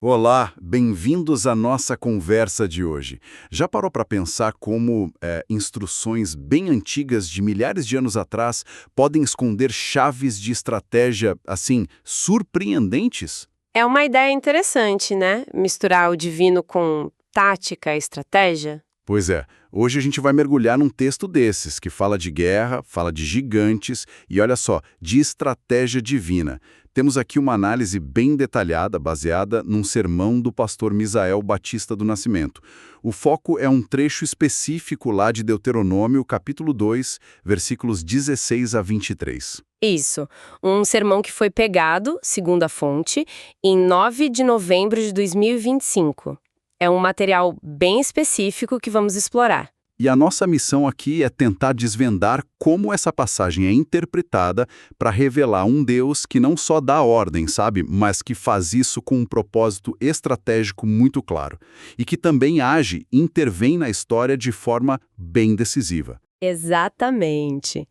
Olá, bem-vindos à nossa conversa de hoje. Já parou para pensar como instruções bem antigas de milhares de anos atrás podem esconder chaves de estratégia, assim, surpreendentes? É uma ideia interessante, né? Misturar o divino com tática e estratégia. Pois é, hoje a gente vai mergulhar num texto desses, que fala de guerra, fala de gigantes e, olha só, de estratégia divina. Temos aqui uma análise bem detalhada, baseada num sermão do pastor Misael Batista do Nascimento. O foco é um trecho específico lá de Deuteronômio, capítulo 2, versículos 16 a 23. Isso, um sermão que foi pegado, segundo a fonte, em 9 de novembro de 2025. É um material bem específico que vamos explorar. E a nossa missão aqui é tentar desvendar como essa passagem é interpretada para revelar um Deus que não só dá ordem, sabe, mas que faz isso com um propósito estratégico muito claro. E que também age e intervém na história de forma bem decisiva. Exatamente.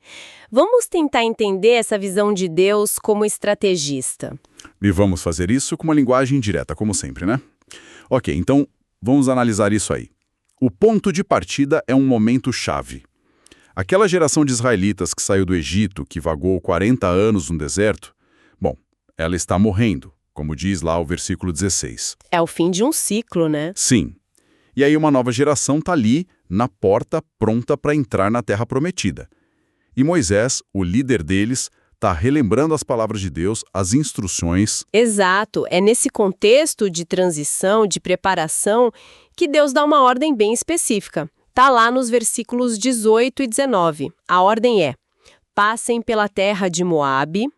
Vamos tentar entender essa visão de Deus como estrategista. E vamos fazer isso com uma linguagem direta, como sempre, né? Ok, então vamos analisar isso aí. O ponto de partida é um momento chave. Aquela geração de israelitas que saiu do Egito, que vagou 40 anos no deserto, bom, ela está morrendo, como diz lá o versículo 16. É o fim de um ciclo, né? Sim. E aí uma nova geração está ali, na porta, pronta para entrar na Terra Prometida. E Moisés, o líder deles, está relembrando as palavras de Deus, as instruções. Exato, é nesse contexto de transição, de preparação, que Deus dá uma ordem bem específica. Tá lá nos versículos 18 e 19. A ordem é: passem pela terra de Moabe,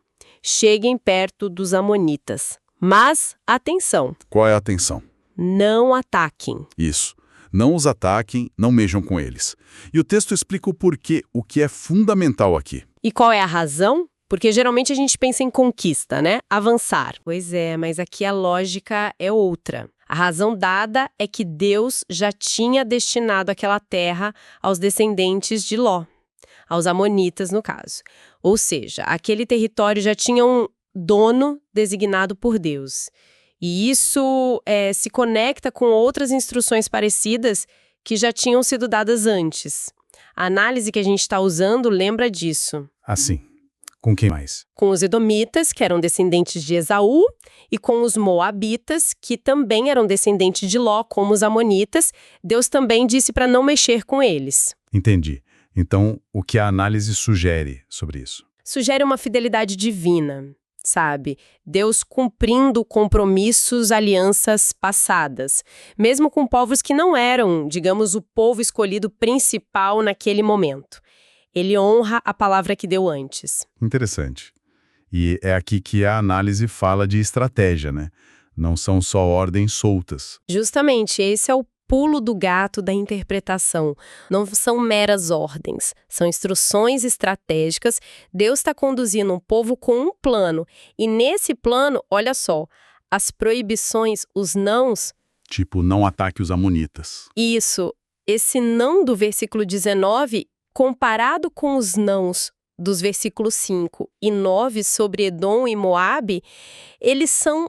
cheguem perto dos amonitas. Mas, atenção, Qual é a atenção? não ataquem. Isso. Não os ataquem, não mejam com eles. E o texto explica o porquê, o que é fundamental aqui. E qual é a razão? Porque geralmente a gente pensa em conquista, né? Avançar. Pois é, mas aqui a lógica é outra. A razão dada é que Deus já tinha destinado aquela terra aos descendentes de Ló, aos amonitas, no caso. Ou seja, aquele território já tinha um dono designado por Deus. E isso se conecta com outras instruções parecidas que já tinham sido dadas antes. A análise que a gente está usando lembra disso. Assim. Com quem mais? Com os edomitas, que eram descendentes de Esaú, e com os moabitas, que também eram descendentes de Ló, como os amonitas, Deus também disse para não mexer com eles. Entendi. Então, o que a análise sugere sobre isso? Sugere uma fidelidade divina, sabe? Deus cumprindo compromissos, alianças passadas, mesmo com povos que não eram, digamos, o povo escolhido principal naquele momento. Ele honra a palavra que deu antes. Interessante. E é aqui que a análise fala de estratégia, né? Não são só ordens soltas. Justamente, esse é o pulo do gato da interpretação. Não são meras ordens, são instruções estratégicas. Deus está conduzindo um povo com um plano. E nesse plano, olha só, as proibições, os nãos. Tipo, não ataque os amonitas. Isso, esse não do versículo 19, comparado com os nãos dos versículos 5 e 9 sobre Edom e Moabe, eles são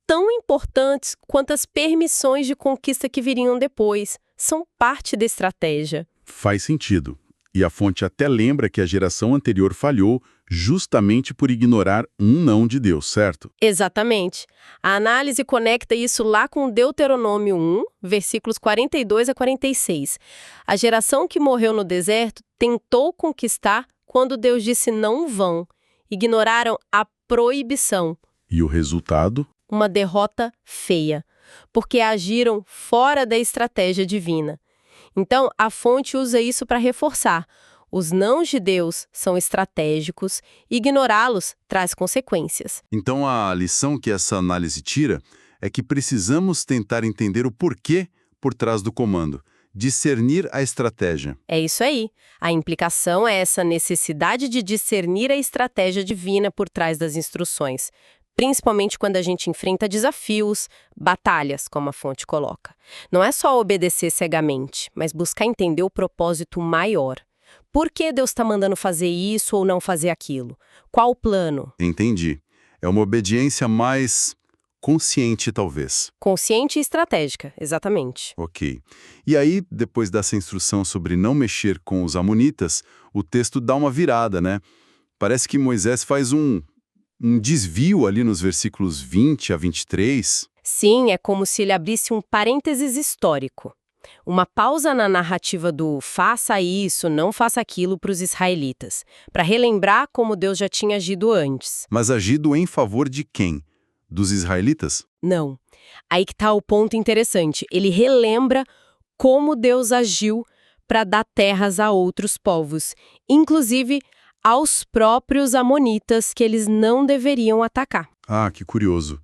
tão importantes quanto as permissões de conquista que viriam depois. São parte da estratégia. Faz sentido. E a fonte até lembra que a geração anterior falhou justamente por ignorar um não de Deus, certo? Exatamente. A análise conecta isso lá com Deuteronômio 1, versículos 42 a 46. A geração que morreu no deserto tentou conquistar quando Deus disse não vão. Ignoraram a proibição. E o resultado? Uma derrota feia, porque agiram fora da estratégia divina. Então, a fonte usa isso para reforçar. Os nãos de Deus são estratégicos, ignorá-los traz consequências. Então a lição que essa análise tira é que precisamos tentar entender o porquê por trás do comando, discernir a estratégia. É isso aí. A implicação é essa necessidade de discernir a estratégia divina por trás das instruções, principalmente quando a gente enfrenta desafios, batalhas, como a fonte coloca. Não é só obedecer cegamente, mas buscar entender o propósito maior. Por que Deus está mandando fazer isso ou não fazer aquilo? Qual o plano? Entendi. É uma obediência mais consciente, talvez. Consciente e estratégica, exatamente. Ok. E aí, depois dessa instrução sobre não mexer com os amonitas, o texto dá uma virada, né? Parece que Moisés faz um desvio ali nos versículos 20 a 23. Sim, é como se ele abrisse um parênteses histórico. Uma pausa na narrativa do faça isso, não faça aquilo para os israelitas, para relembrar como Deus já tinha agido antes. Mas agido em favor de quem? Dos israelitas? Não. Aí que está o ponto interessante. Ele relembra como Deus agiu para dar terras a outros povos, inclusive aos próprios amonitas que eles não deveriam atacar. Ah, que curioso.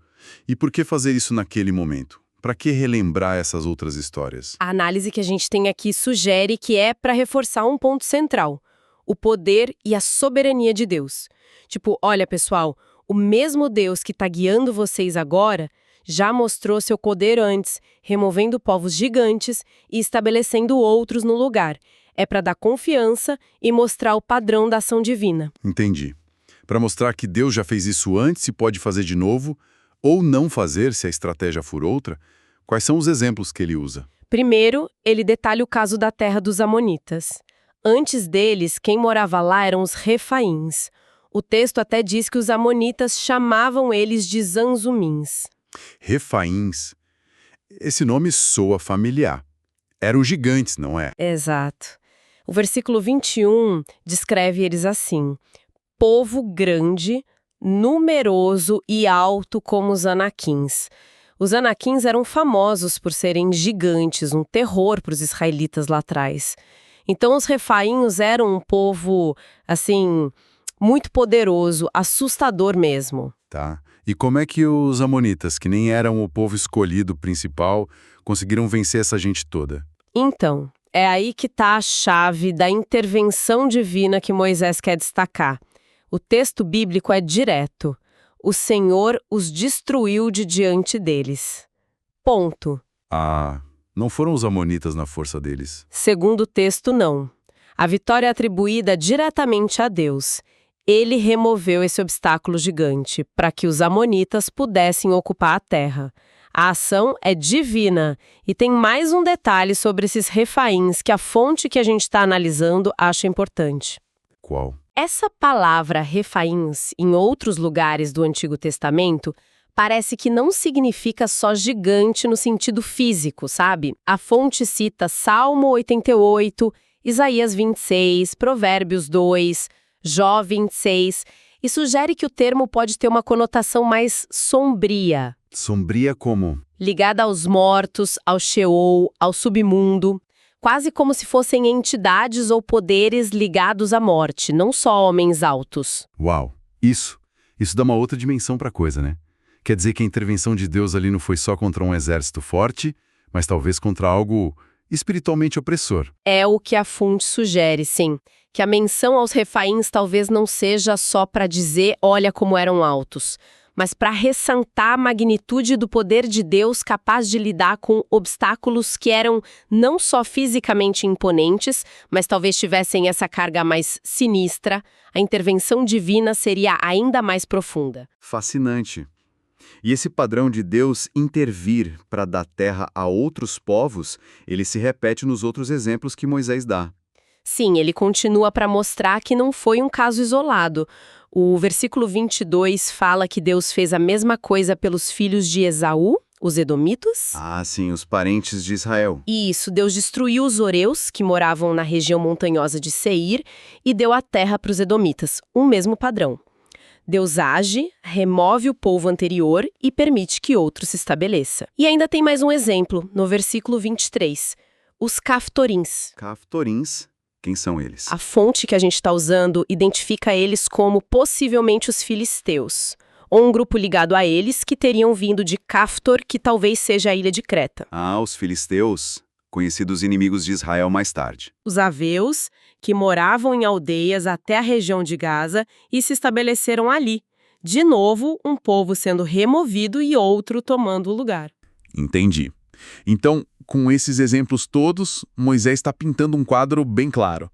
E por que fazer isso naquele momento? Para que relembrar essas outras histórias? A análise que a gente tem aqui sugere que é para reforçar um ponto central: o poder e a soberania de Deus. Tipo, olha pessoal, o mesmo Deus que está guiando vocês agora já mostrou seu poder antes, removendo povos gigantes e estabelecendo outros no lugar. É para dar confiança e mostrar o padrão da ação divina. Entendi. Para mostrar que Deus já fez isso antes e pode fazer de novo, ou não fazer se a estratégia for outra, quais são os exemplos que ele usa? Primeiro, ele detalha o caso da terra dos amonitas. Antes deles, quem morava lá eram os refaíns. O texto até diz que os amonitas chamavam eles de zanzumins. Refaíns. Esse nome soa familiar. Eram gigantes, não é? Exato. O versículo 21 descreve eles assim: povo grande, numeroso e alto como os anaquins. Os anaquins eram famosos por serem gigantes, um terror para os israelitas lá atrás. Então os refaíns eram um povo, assim, muito poderoso, assustador mesmo. Tá. E como é que os amonitas, que nem eram o povo escolhido principal, conseguiram vencer essa gente toda? Então, é aí que está a chave da intervenção divina que Moisés quer destacar. O texto bíblico é direto. O Senhor os destruiu de diante deles. Ponto. Ah, não foram os amonitas na força deles. Segundo o texto, não. A vitória é atribuída diretamente a Deus. Ele removeu esse obstáculo gigante para que os amonitas pudessem ocupar a terra. A ação é divina e tem mais um detalhe sobre esses refaíns que a fonte que a gente está analisando acha importante. Qual? Essa palavra refaíns, em outros lugares do Antigo Testamento, parece que não significa só gigante no sentido físico, sabe? A fonte cita Salmo 88, Isaías 26, Provérbios 2, Jó 26, e sugere que o termo pode ter uma conotação mais sombria. Sombria como? Ligada aos mortos, ao Sheol, ao submundo, quase como se fossem entidades ou poderes ligados à morte, não só homens altos. Uau, isso dá uma outra dimensão para a coisa, né? Quer dizer que a intervenção de Deus ali não foi só contra um exército forte, mas talvez contra algo espiritualmente opressor. É o que a fonte sugere, sim. Que a menção aos refaíns talvez não seja só para dizer olha como eram altos, mas para ressaltar a magnitude do poder de Deus capaz de lidar com obstáculos que eram não só fisicamente imponentes, mas talvez tivessem essa carga mais sinistra. A intervenção divina seria ainda mais profunda. Fascinante. E esse padrão de Deus intervir para dar terra a outros povos, ele se repete nos outros exemplos que Moisés dá. Sim, ele continua para mostrar que não foi um caso isolado. O versículo 22 fala que Deus fez a mesma coisa pelos filhos de Esaú, os edomitas. Ah, sim, os parentes de Israel. Isso, Deus destruiu os horeus, que moravam na região montanhosa de Seir, e deu a terra para os edomitas, um mesmo padrão. Deus age, remove o povo anterior e permite que outro se estabeleça. E ainda tem mais um exemplo, no versículo 23. Os Caftorins. Caftorins, quem são eles? A fonte que a gente está usando identifica eles como possivelmente os filisteus, ou um grupo ligado a eles que teriam vindo de Caftor, que talvez seja a ilha de Creta. Ah, os filisteus, conhecidos inimigos de Israel mais tarde. Os aveus, que moravam em aldeias até a região de Gaza e se estabeleceram ali. De novo, um povo sendo removido e outro tomando o lugar. Entendi. Então, com esses exemplos todos, Moisés está pintando um quadro bem claro.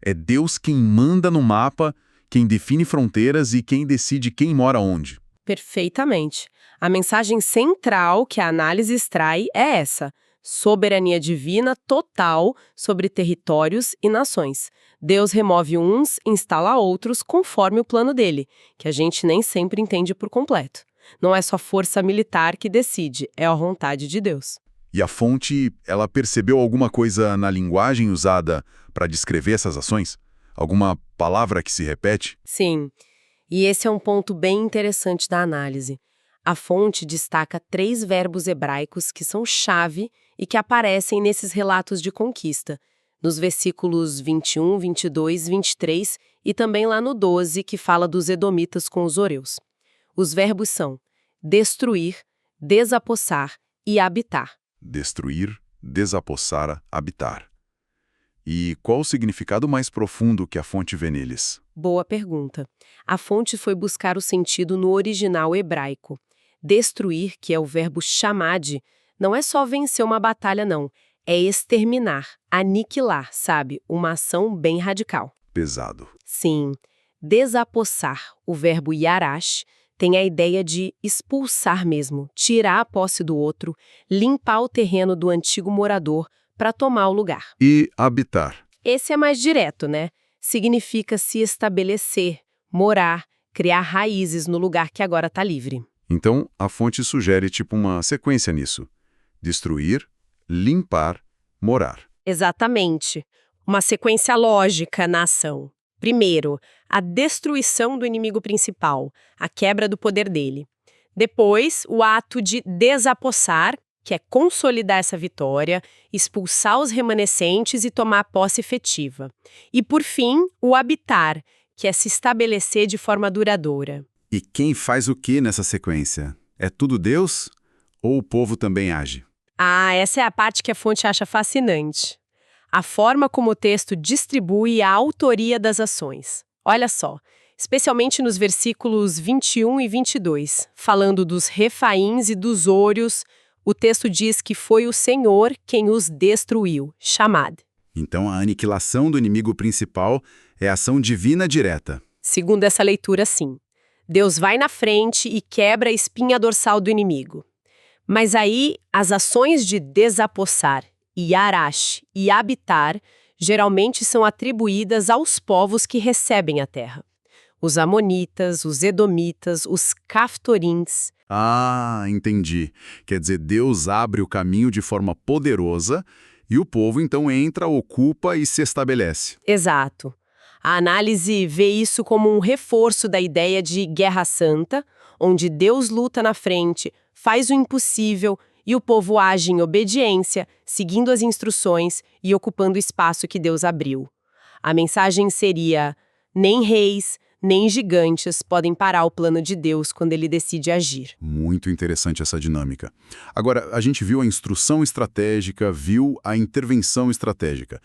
É Deus quem manda no mapa, quem define fronteiras e quem decide quem mora onde. Perfeitamente. A mensagem central que a análise extrai é essa: soberania divina total sobre territórios e nações. Deus remove uns e instala outros conforme o plano dele, que a gente nem sempre entende por completo. Não é só força militar que decide, é a vontade de Deus. E a fonte, ela percebeu alguma coisa na linguagem usada para descrever essas ações? Alguma palavra que se repete? Sim, e esse é um ponto bem interessante da análise. A fonte destaca 3 verbos hebraicos que são chave e que aparecem nesses relatos de conquista, nos versículos 21, 22, 23 e também lá no 12, que fala dos edomitas com os horeus. Os verbos são destruir, desapossar e habitar. Destruir, desapossar, habitar. E qual o significado mais profundo que a fonte vê neles? Boa pergunta. A fonte foi buscar o sentido no original hebraico. Destruir, que é o verbo chamad, não é só vencer uma batalha, não. É exterminar, aniquilar, sabe? Uma ação bem radical. Pesado. Sim. Desapossar, o verbo yarash, tem a ideia de expulsar mesmo, tirar a posse do outro, limpar o terreno do antigo morador para tomar o lugar. E habitar. Esse é mais direto, né? Significa se estabelecer, morar, criar raízes no lugar que agora está livre. Então, a fonte sugere tipo uma sequência nisso. Destruir, limpar, morar. Exatamente. Uma sequência lógica na ação. Primeiro, a destruição do inimigo principal, a quebra do poder dele. Depois, o ato de desapossar, que é consolidar essa vitória, expulsar os remanescentes e tomar posse efetiva. E, por fim, o habitar, que é se estabelecer de forma duradoura. E quem faz o que nessa sequência? É tudo Deus? Ou o povo também age? Ah, essa é a parte que a fonte acha fascinante. A forma como o texto distribui a autoria das ações. Olha só, especialmente nos versículos 21 e 22, falando dos refaíns e dos órios, o texto diz que foi o Senhor quem os destruiu, chamad. Então a aniquilação do inimigo principal é ação divina direta. Segundo essa leitura, sim. Deus vai na frente e quebra a espinha dorsal do inimigo. Mas aí, as ações de desapossar, yarash e habitar geralmente são atribuídas aos povos que recebem a terra. Os amonitas, os edomitas, os caftorins. Ah, entendi. Quer dizer, Deus abre o caminho de forma poderosa e o povo então entra, ocupa e se estabelece. Exato. A análise vê isso como um reforço da ideia de guerra santa, onde Deus luta na frente, faz o impossível e o povo age em obediência, seguindo as instruções e ocupando o espaço que Deus abriu. A mensagem seria: nem reis, nem gigantes podem parar o plano de Deus quando ele decide agir. Muito interessante essa dinâmica. Agora, a gente viu a instrução estratégica, viu a intervenção estratégica.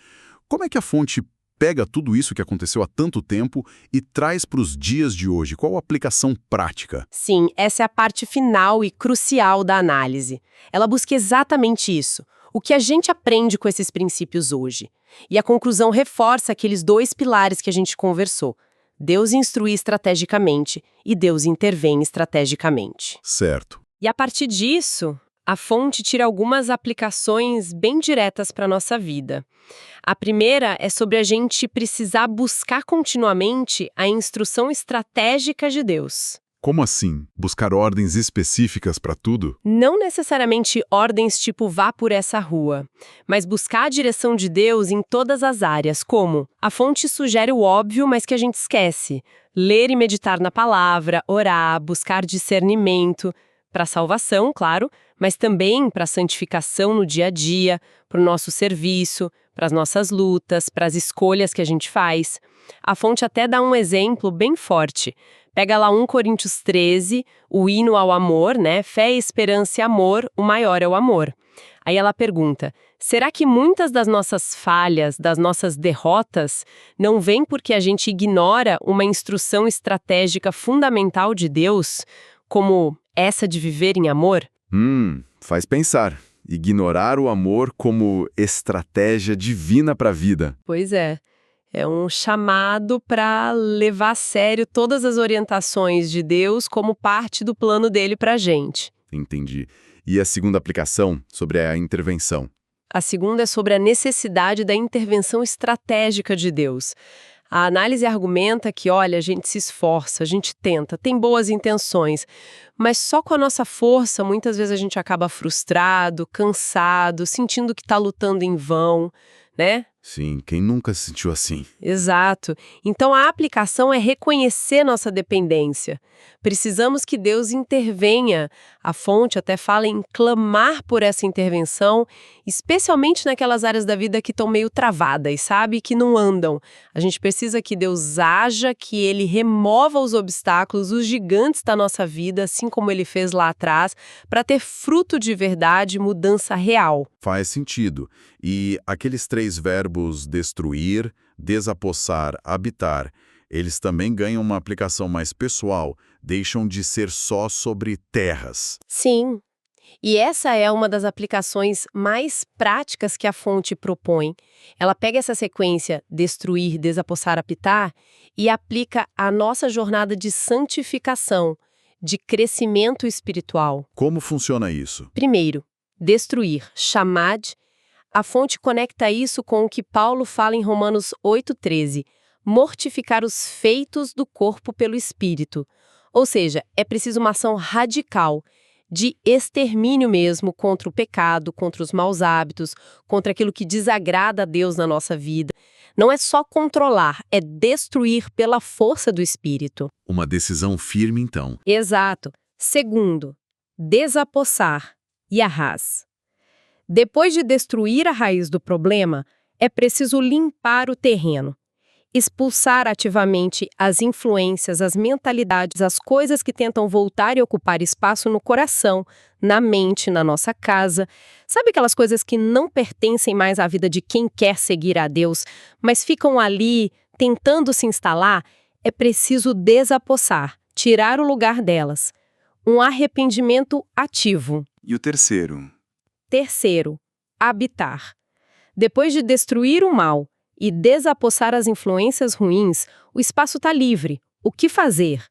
Como é que a fonte pega tudo isso que aconteceu há tanto tempo e traz para os dias de hoje? Qual a aplicação prática? Sim, essa é a parte final e crucial da análise. Ela busca exatamente isso. O que a gente aprende com esses princípios hoje? E a conclusão reforça aqueles 2 pilares que a gente conversou. Deus instrui estrategicamente e Deus intervém estrategicamente. Certo. E a partir disso, a fonte tira algumas aplicações bem diretas para a nossa vida. A primeira é sobre a gente precisar buscar continuamente a instrução estratégica de Deus. Como assim? Buscar ordens específicas para tudo? Não necessariamente ordens tipo vá por essa rua, mas buscar a direção de Deus em todas as áreas, como a fonte sugere o óbvio, mas que a gente esquece. Ler e meditar na palavra, orar, buscar discernimento, para a salvação, claro, mas também para a santificação no dia a dia, para o nosso serviço, para as nossas lutas, para as escolhas que a gente faz. A fonte até dá um exemplo bem forte. Pega lá 1 Coríntios 13, o hino ao amor, né? Fé, esperança e amor, o maior é o amor. Aí ela pergunta, será que muitas das nossas falhas, das nossas derrotas, não vêm porque a gente ignora uma instrução estratégica fundamental de Deus, como essa de viver em amor? Faz pensar. Ignorar o amor como estratégia divina para a vida. Pois é. É um chamado para levar a sério todas as orientações de Deus como parte do plano dele para a gente. Entendi. E a segunda aplicação sobre a intervenção? A segunda é sobre a necessidade da intervenção estratégica de Deus. A análise argumenta que, olha, a gente se esforça, a gente tenta, tem boas intenções, mas só com a nossa força, muitas vezes a gente acaba frustrado, cansado, sentindo que está lutando em vão, né? Sim, quem nunca se sentiu assim? Exato. Então a aplicação é reconhecer nossa dependência. Precisamos que Deus intervenha. A fonte até fala em clamar por essa intervenção, especialmente naquelas áreas da vida que estão meio travadas, sabe? Que não andam. A gente precisa que Deus haja, que Ele remova os obstáculos, os gigantes da nossa vida, assim como Ele fez lá atrás, para ter fruto de verdade e mudança real. Faz sentido. E aqueles 3 verbos destruir, desapossar, habitar, eles também ganham uma aplicação mais pessoal, deixam de ser só sobre terras. Sim. E essa é uma das aplicações mais práticas que a fonte propõe. Ela pega essa sequência destruir, desapossar, habitar e aplica à nossa jornada de santificação, de crescimento espiritual. Como funciona isso? Primeiro, destruir, chamad. A fonte conecta isso com o que Paulo fala em Romanos 8,13, mortificar os feitos do corpo pelo espírito. Ou seja, é preciso uma ação radical, de extermínio mesmo contra o pecado, contra os maus hábitos, contra aquilo que desagrada a Deus na nossa vida. Não é só controlar, é destruir pela força do espírito. Uma decisão firme, então. Exato. Segundo, desapossar, yahaz. Depois de destruir a raiz do problema, é preciso limpar o terreno. Expulsar ativamente as influências, as mentalidades, as coisas que tentam voltar e ocupar espaço no coração, na mente, na nossa casa. Sabe aquelas coisas que não pertencem mais à vida de quem quer seguir a Deus, mas ficam ali tentando se instalar? É preciso desapossar, tirar o lugar delas. Um arrependimento ativo. E o terceiro? Terceiro, habitar. Depois de destruir o mal e desapossar as influências ruins, o espaço está livre. O que fazer?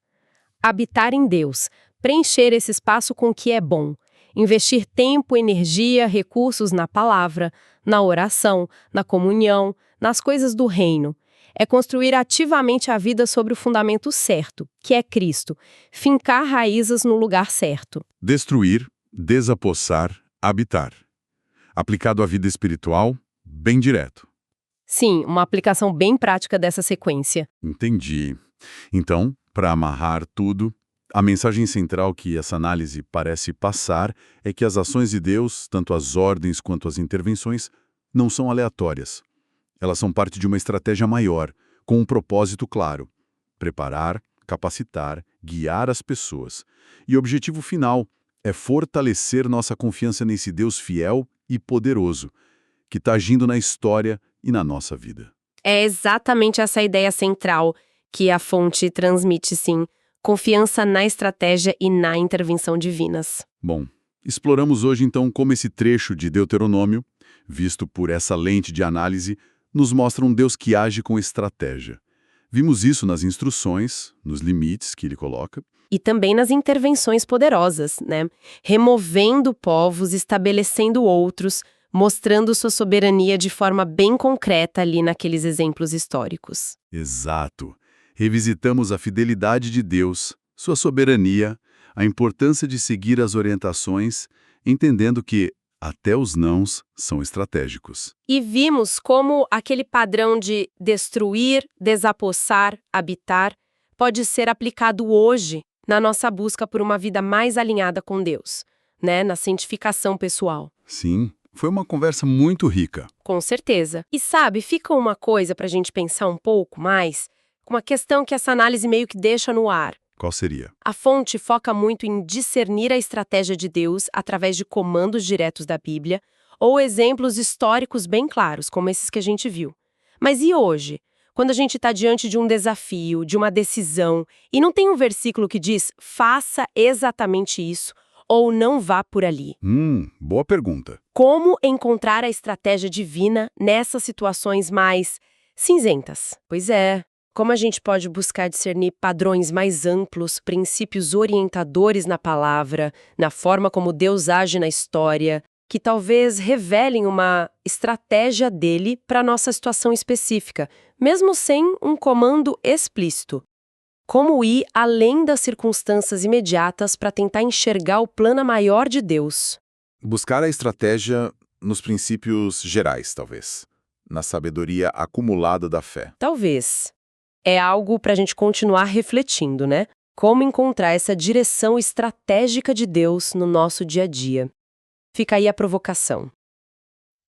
Habitar em Deus, preencher esse espaço com o que é bom, investir tempo, energia, recursos na palavra, na oração, na comunhão, nas coisas do reino. É construir ativamente a vida sobre o fundamento certo, que é Cristo, fincar raízes no lugar certo. Destruir, desapossar, habitar. Aplicado à vida espiritual, bem direto. Sim, uma aplicação bem prática dessa sequência. Entendi. Então, para amarrar tudo, a mensagem central que essa análise parece passar é que as ações de Deus, tanto as ordens quanto as intervenções, não são aleatórias. Elas são parte de uma estratégia maior, com um propósito claro: preparar, capacitar, guiar as pessoas. E o objetivo final é fortalecer nossa confiança nesse Deus fiel e poderoso, que está agindo na história e na nossa vida. É exatamente essa ideia central que a fonte transmite, sim. Confiança na estratégia e na intervenção divinas. Bom, exploramos hoje então como esse trecho de Deuteronômio, visto por essa lente de análise, nos mostra um Deus que age com estratégia. Vimos isso nas instruções, nos limites que ele coloca. E também nas intervenções poderosas, né? Removendo povos, estabelecendo outros, mostrando sua soberania de forma bem concreta ali naqueles exemplos históricos. Exato. Revisitamos a fidelidade de Deus, sua soberania, a importância de seguir as orientações, entendendo que até os nãos são estratégicos. E vimos como aquele padrão de destruir, desapossar, habitar, pode ser aplicado hoje na nossa busca por uma vida mais alinhada com Deus, né? Na santificação pessoal. Sim, foi uma conversa muito rica. Com certeza. E sabe, fica uma coisa para a gente pensar um pouco mais, uma questão que essa análise meio que deixa no ar. Qual seria? A fonte foca muito em discernir a estratégia de Deus através de comandos diretos da Bíblia ou exemplos históricos bem claros, como esses que a gente viu. Mas e hoje? Quando a gente está diante de um desafio, de uma decisão, e não tem um versículo que diz, faça exatamente isso, ou não vá por ali. Boa pergunta. Como encontrar a estratégia divina nessas situações mais cinzentas. Pois é. Como a gente pode buscar discernir padrões mais amplos, princípios orientadores na palavra, na forma como Deus age na história, que talvez revelem uma estratégia dele para a nossa situação específica, mesmo sem um comando explícito. Como ir além das circunstâncias imediatas para tentar enxergar o plano maior de Deus. Buscar a estratégia nos princípios gerais, talvez. Na sabedoria acumulada da fé. Talvez. É algo para a gente continuar refletindo, né? Como encontrar essa direção estratégica de Deus no nosso dia a dia. Fica aí a provocação.